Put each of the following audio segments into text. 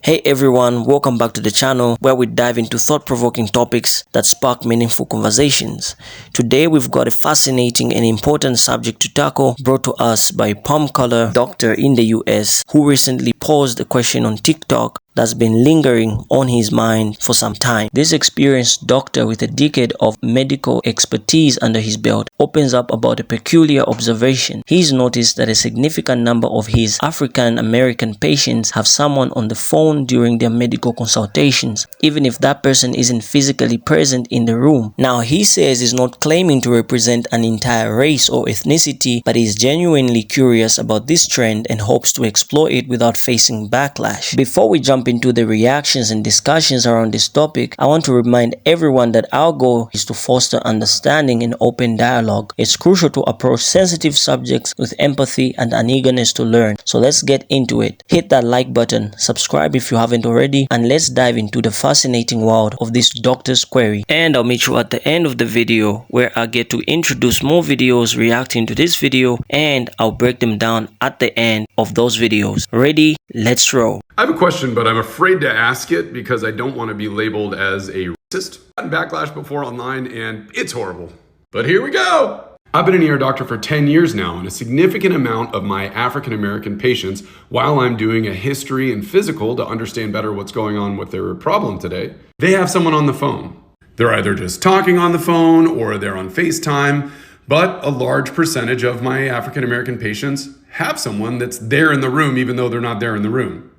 Hey everyone, welcome back to the channel where we dive into thought-provoking topics that spark meaningful conversations. Today we've got a fascinating and important subject to tackle brought to us by a palm-color doctor in the US who recently posed a question on TikTok that's been lingering on his mind for some time. This experienced doctor with a decade of medical expertise under his belt opens up about a peculiar observation. He's noticed that a significant number of his African American patients have someone on the phone during their medical consultations, even if that person isn't physically present in the room. Now, he says he's not claiming to represent an entire race or ethnicity, but is genuinely curious about this trend and hopes to explore it without facing backlash. Before we jump into the reactions and discussions around this topic, I want to remind everyone that our goal is to foster understanding and open dialogue. It's crucial to approach sensitive subjects with empathy and an eagerness to learn. So let's get into it. Hit that like button, subscribe if you haven't already, and let's dive into the fascinating world of this doctor's query. And I'll meet you at the end of the video where I get to introduce more videos reacting to this video, and I'll break them down at the end of those videos. Ready? Let's roll. I have a question, but I'm afraid to ask it because I don't want to be labeled as a racist. I've gotten backlash before online and it's horrible. But here we go. I've been an ear doctor for 10 years now, and a significant amount of my African American patients, while I'm doing a history and physical to understand better what's going on with their problem today, they have someone on the phone. They're either just talking on the phone or they're on FaceTime, but a large percentage of my African American patients have someone that's there in the room even though they're not there in the room.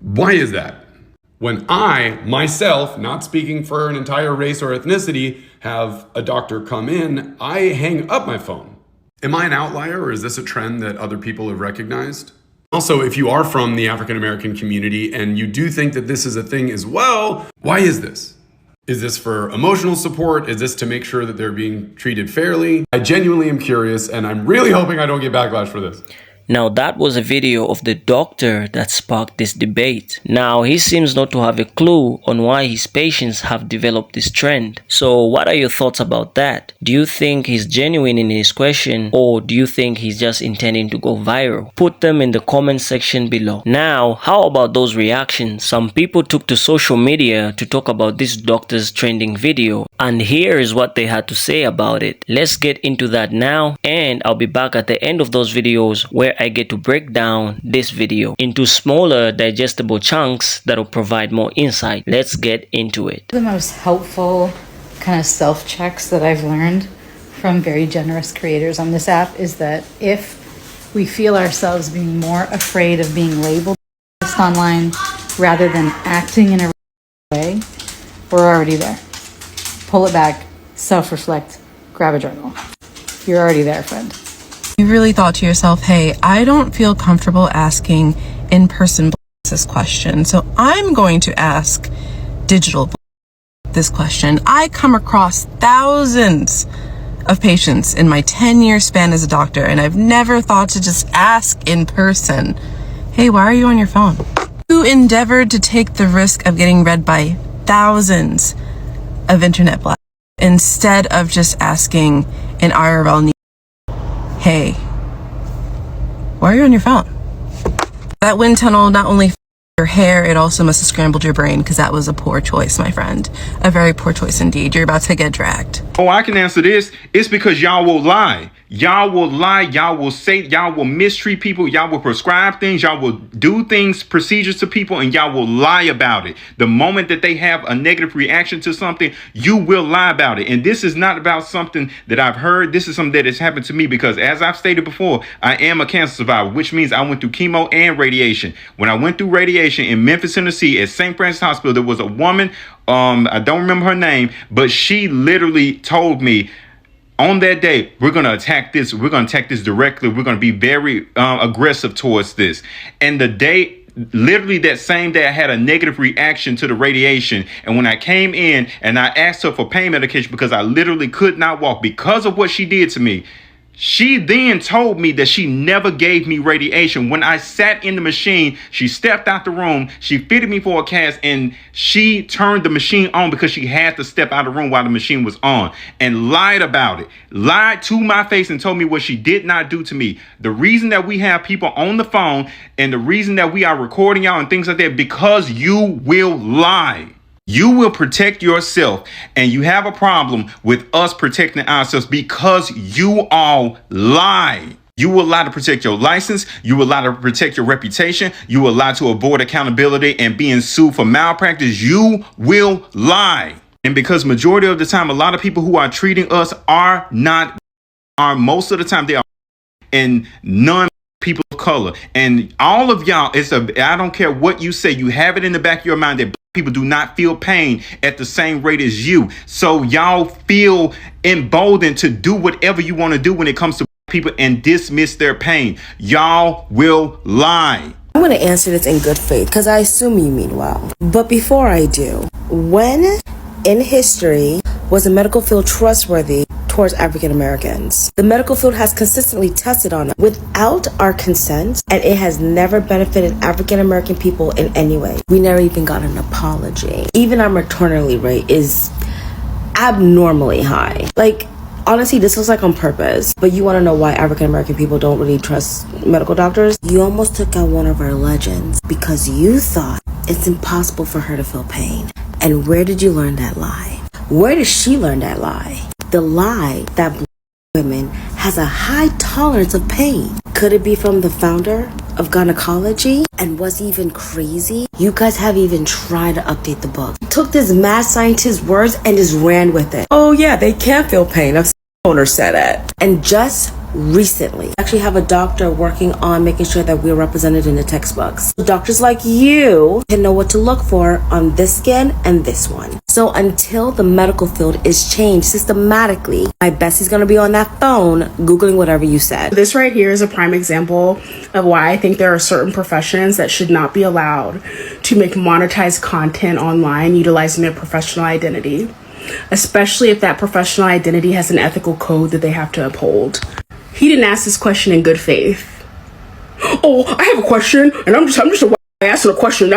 Why is that? When I, myself, not speaking for an entire race or ethnicity, have a doctor come in, I hang up my phone. Am I an outlier, or is this a trend that other people have recognized? Also, if you are from the African American community and you do think that this is a thing as well, why is this? Is this for emotional support? Is this to make sure that they're being treated fairly? I genuinely am curious, and I'm really hoping I don't get backlash for this. Now, that was a video of the doctor that sparked this debate. Now, he seems not to have a clue on why his patients have developed this trend. So, what are your thoughts about that? Do you think he's genuine in his question, or do you think he's just intending to go viral? Put them in the comment section below. Now, how about those reactions? Some people took to social media to talk about this doctor's trending video, and here is what they had to say about it. Let's get into that now, and I'll be back at the end of those videos where I get to break down this video into smaller digestible chunks that'll provide more insight. Let's get into it. The most helpful kind of self-checks that I've learned from very generous creators on this app is that if we feel ourselves being more afraid of being labeled online rather than acting in a way, we're already there. Pull it back, self-reflect, grab a journal. You're already there, friend. You really thought to yourself, hey, I don't feel comfortable asking in-person this question, so I'm going to ask digital this question. I come across thousands of patients in my 10-year span as a doctor, and I've never thought to just ask in person, hey, why are you on your phone? You endeavored to take the risk of getting read by thousands of internet blasts instead of just asking an IRL need. Hey, why are you on your phone? That wind tunnel not only your hair, it also must have scrambled your brain, because that was a poor choice, my friend. A very poor choice indeed. You're about to get dragged. Oh, I can answer this. It's because y'all will lie. Y'all will lie. Y'all will say, y'all will mistreat people. Y'all will prescribe things. Y'all will do things, procedures to people, and y'all will lie about it. The moment that they have a negative reaction to something, you will lie about it. And this is not about something that I've heard. This is something that has happened to me because, as I've stated before, I am a cancer survivor, which means I went through chemo and radiation. When I went through radiation in Memphis, Tennessee at St. Francis Hospital, there was a woman, I don't remember her name, but she literally told me, on that day, we're going to attack this. We're going to attack this directly. We're going to be very aggressive towards this. And the day, literally that same day, I had a negative reaction to the radiation. And when I came in and I asked her for pain medication because I literally could not walk because of what she did to me, She then told me that she never gave me radiation. When I sat in the machine, she stepped out the room, she fitted me for a cast, and she turned the machine on because she had to step out of the room while the machine was on, and lied about it. Lied to my face and told me what she did not do to me. The reason that we have people on the phone and the reason that we are recording y'all and things like that, because you will lie. You will protect yourself, and you have a problem with us protecting ourselves because you all lie. You will lie to protect your license. You will lie to protect your reputation. You will lie to avoid accountability and being sued for malpractice. You will lie. And because majority of the time, a lot of people who are treating us are most of the time, they are and none people of color. And all of y'all, I don't care what you say, you have it in the back of your mind that people do not feel pain at the same rate as you. So y'all feel emboldened to do whatever you want to do when it comes to people and dismiss their pain. Y'all will lie. I'm going to answer this in good faith because I assume you mean well. But before I do, when in history was the medical field trustworthy towards African Americans? The medical field has consistently tested on it without our consent, and it has never benefited African American people in any way. We never even got an apology. Even our maternity rate is abnormally high. Like, honestly, this was like on purpose. But you want to know why African American people don't really trust medical doctors? You almost took out one of our legends because you thought it's impossible for her to feel pain. And where did you learn that lie? Where did she learn that lie? The lie that Black women has a high tolerance of pain. Could it be from the founder of gynecology? And was he even crazy? You guys have even tried to update the book. Took this mad scientist's words and just ran with it. Oh yeah, they can feel pain. I've seen owner said that. And just recently, I actually have a doctor working on making sure that we're represented in the textbooks. Doctors like you can know what to look for on this skin and this one. So until the medical field is changed systematically, my bestie's gonna be on that phone Googling whatever you said. This right here is a prime example of why I think there are certain professions that should not be allowed to make monetized content online utilizing their professional identity, especially if that professional identity has an ethical code that they have to uphold. He didn't ask this question in good faith. Oh, I have a question, and I'm just a white guy asking a question.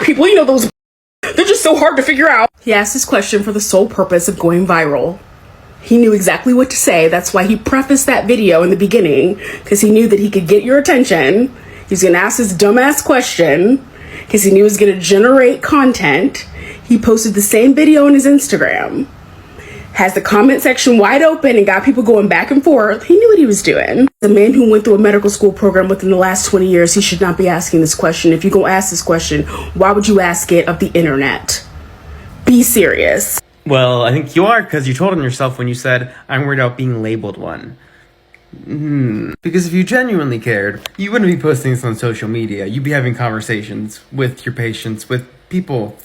People, you know, those, they're just so hard to figure out. He asked this question for the sole purpose of going viral. He knew exactly what to say. That's why he prefaced that video in the beginning, because he knew that he could get your attention. He's gonna ask this dumbass question, because he knew it was gonna generate content. He posted the same video on his Instagram. Has the comment section wide open and got people going back and forth. He knew what he was doing. The man who went through a medical school program within the last 20 years, he should not be asking this question. If you're going to ask this question, why would you ask it of the internet? Be serious. Well, I think you are, because you told on yourself when you said, I'm worried about being labeled one. Because if you genuinely cared, you wouldn't be posting this on social media. You'd be having conversations with your patients, with people.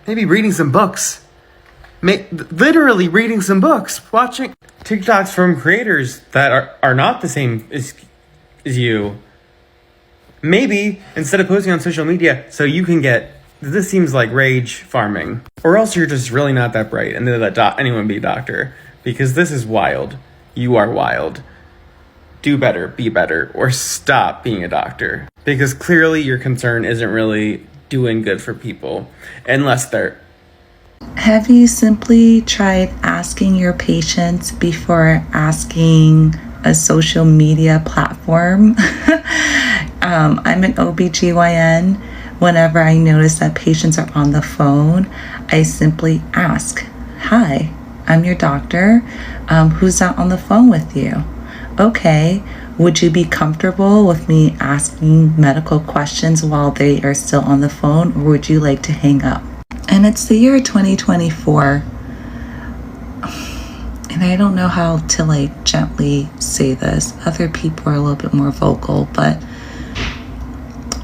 Maybe reading some books. Literally reading some books, watching TikToks from creators that are not the same as you. Maybe instead of posting on social media, so you can get, this seems like rage farming. Or else you're just really not that bright and then let anyone be a doctor. Because this is wild. You are wild. Do better, be better, or stop being a doctor. Because clearly your concern isn't really doing good for people. Unless they're... Have you simply tried asking your patients before asking a social media platform? I'm an OBGYN. Whenever I notice that patients are on the phone, I simply ask, hi, I'm your doctor. Who's out on the phone with you? Okay, would you be comfortable with me asking medical questions while they are still on the phone, or would you like to hang up? And it's the year 2024, and I don't know how to like gently say this. Other people are a little bit more vocal, but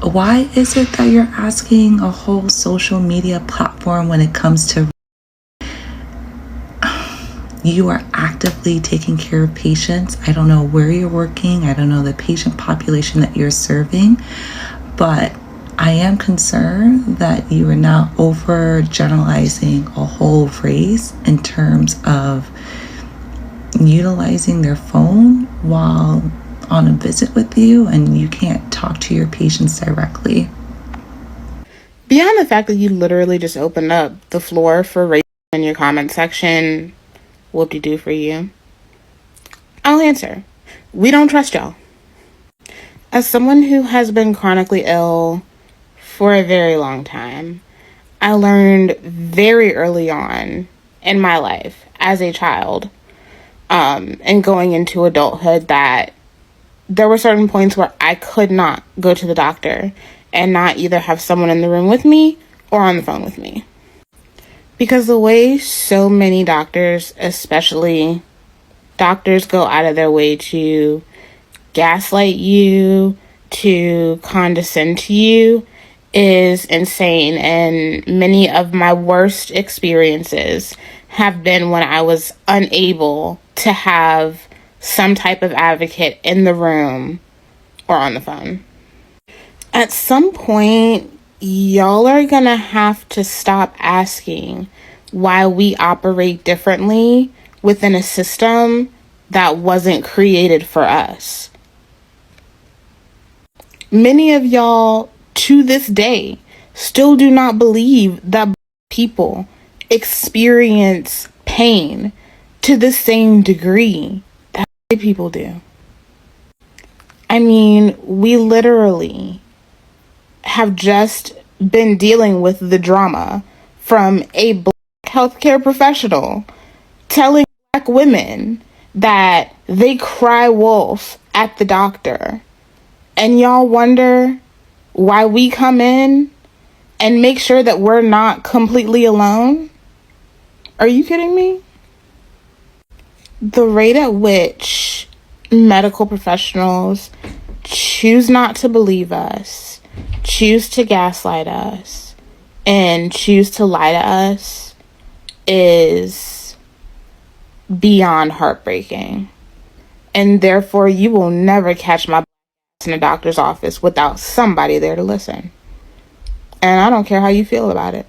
why is it that you're asking a whole social media platform when it comes to you are actively taking care of patients? I don't know where you're working. I don't know the patient population that you're serving, but I am concerned that you are now overgeneralizing a whole race in terms of utilizing their phone while on a visit with you and you can't talk to your patients directly. Beyond the fact that you literally just opened up the floor for racism in your comment section, whoop-de-doo for you, I'll answer. We don't trust y'all. As someone who has been chronically ill for a very long time, I learned very early on in my life as a child and going into adulthood that there were certain points where I could not go to the doctor and not either have someone in the room with me or on the phone with me. Because the way so many doctors, especially doctors, go out of their way to gaslight you, to condescend to you, is insane. And many of my worst experiences have been when I was unable to have some type of advocate in the room or on the phone. At some point, y'all are gonna have to stop asking why we operate differently within a system that wasn't created for us. Many of y'all, to this day, still do not believe that people experience pain to the same degree that white people do. I mean, we literally have just been dealing with the drama from a black healthcare professional telling black women that they cry wolf at the doctor. And y'all wonder why we come in and make sure that we're not completely alone? Are you kidding me? The rate at which medical professionals choose not to believe us, choose to gaslight us, and choose to lie to us is beyond heartbreaking. And therefore, you will never catch my in a doctor's office without somebody there to listen. And I don't care how you feel about it.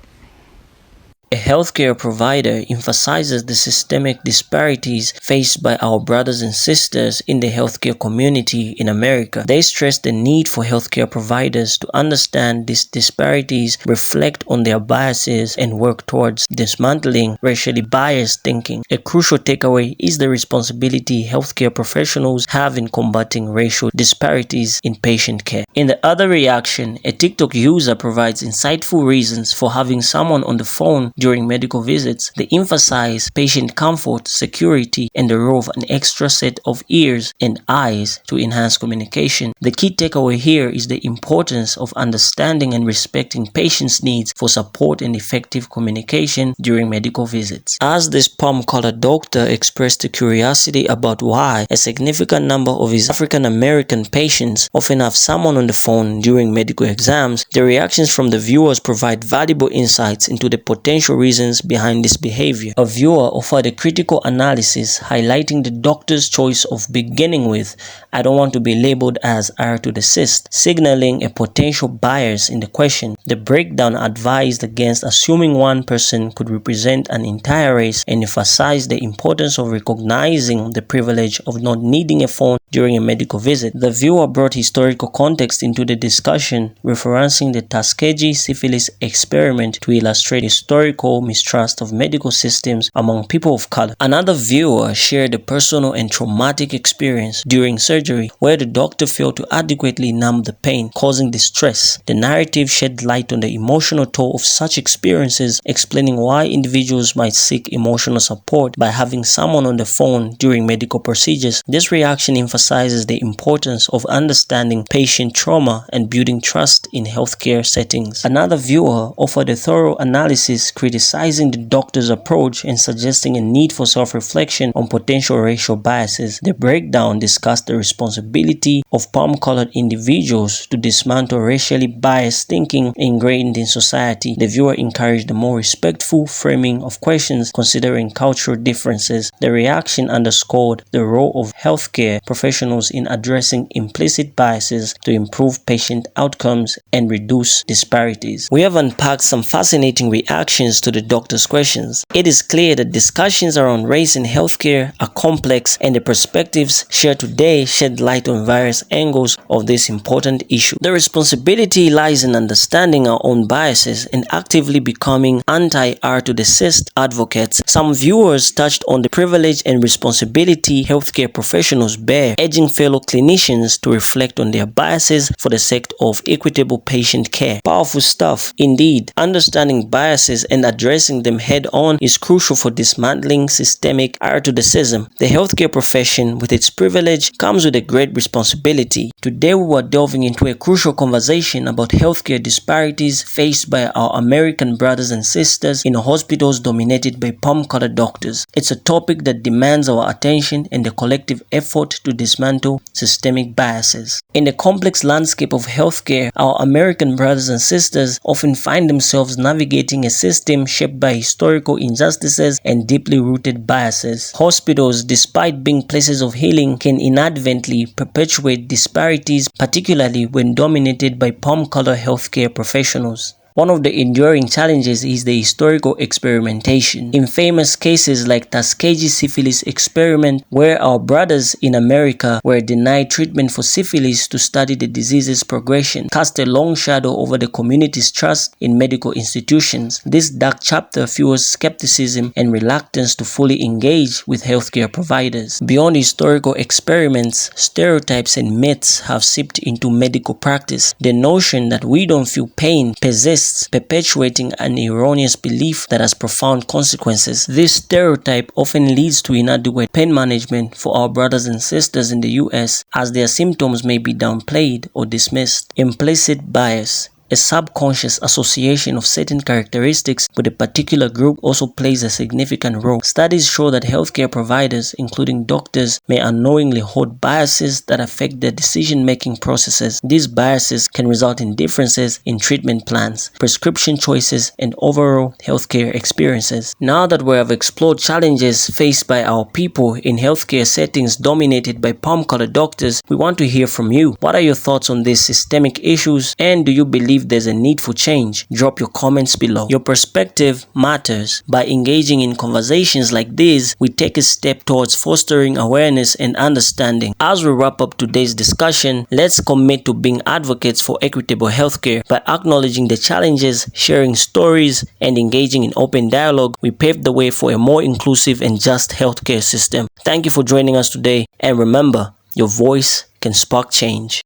A healthcare provider emphasizes the systemic disparities faced by our brothers and sisters in the healthcare community in America. They stress the need for healthcare providers to understand these disparities, reflect on their biases, and work towards dismantling racially biased thinking. A crucial takeaway is the responsibility healthcare professionals have in combating racial disparities in patient care. In the other reaction, a TikTok user provides insightful reasons for having someone on the phone during medical visits. They emphasize patient comfort, security, and the role of an extra set of ears and eyes to enhance communication. The key takeaway here is the importance of understanding and respecting patients' needs for support and effective communication during medical visits. As this palm-colored doctor expressed a curiosity about why a significant number of his African American patients often have someone on the phone during medical exams, the reactions from the viewers provide valuable insights into the potential reasons behind this behavior. A viewer offered a critical analysis highlighting the doctor's choice of beginning with, "I don't want to be labeled as heir to the cyst," signaling a potential bias in the question. The breakdown advised against assuming one person could represent an entire race and emphasized the importance of recognizing the privilege of not needing a phone during a medical visit. The viewer brought historical context into the discussion, referencing the Tuskegee syphilis experiment to illustrate historical mistrust of medical systems among people of color. Another viewer shared a personal and traumatic experience during surgery where the doctor failed to adequately numb the pain, causing distress. The narrative shed light on the emotional toll of such experiences, explaining why individuals might seek emotional support by having someone on the phone during medical procedures. This reaction emphasizes the importance of understanding patient trauma and building trust in healthcare settings. Another viewer offered a thorough analysis criticizing the doctor's approach and suggesting a need for self-reflection on potential racial biases. The breakdown discussed the responsibility of palm-colored individuals to dismantle racially biased thinking ingrained in society. The viewer encouraged a more respectful framing of questions considering cultural differences. The reaction underscored the role of healthcare professionals professionals in addressing implicit biases to improve patient outcomes and reduce disparities. We have unpacked some fascinating reactions to the doctor's questions. It is clear that discussions around race in healthcare are complex, and the perspectives shared today shed light on various angles of this important issue. The responsibility lies in understanding our own biases and actively becoming anti-R to the cyst advocates. Some viewers touched on the privilege and responsibility healthcare professionals bear, urging fellow clinicians to reflect on their biases for the sake of equitable patient care. Powerful stuff. Indeed, understanding biases and addressing them head-on is crucial for dismantling systemic orthodoxism. The healthcare profession, with its privilege, comes with a great responsibility. Today we were delving into a crucial conversation about healthcare disparities faced by our American brothers and sisters in hospitals dominated by palm-color doctors. It's a topic that demands our attention and the collective effort to dismantle systemic biases. In the complex landscape of healthcare, our American brothers and sisters often find themselves navigating a system shaped by historical injustices and deeply rooted biases. Hospitals, despite being places of healing, can inadvertently perpetuate disparities, particularly when dominated by palm-color healthcare professionals. One of the enduring challenges is the historical experimentation. In famous cases like Tuskegee syphilis experiment, where our brothers in America were denied treatment for syphilis to study the disease's progression, cast a long shadow over the community's trust in medical institutions. This dark chapter fuels skepticism and reluctance to fully engage with healthcare providers. Beyond historical experiments, stereotypes and myths have seeped into medical practice. The notion that we don't feel pain persists, perpetuating an erroneous belief that has profound consequences. This stereotype often leads to inadequate pain management for our brothers and sisters in the US, as their symptoms may be downplayed or dismissed. Implicit bias. A subconscious association of certain characteristics with a particular group also plays a significant role. Studies show that healthcare providers, including doctors, may unknowingly hold biases that affect their decision-making processes. These biases can result in differences in treatment plans, prescription choices, and overall healthcare experiences. Now that we have explored challenges faced by our people in healthcare settings dominated by palm-color doctors, we want to hear from you. What are your thoughts on these systemic issues, and do you believe there's a need for change? Drop your comments below. Your perspective matters. By engaging in conversations like these, we take a step towards fostering awareness and understanding. As we wrap up today's discussion, let's commit to being advocates for equitable healthcare. By acknowledging the challenges, sharing stories, and engaging in open dialogue, we pave the way for a more inclusive and just healthcare system. Thank you for joining us today, and remember, your voice can spark change.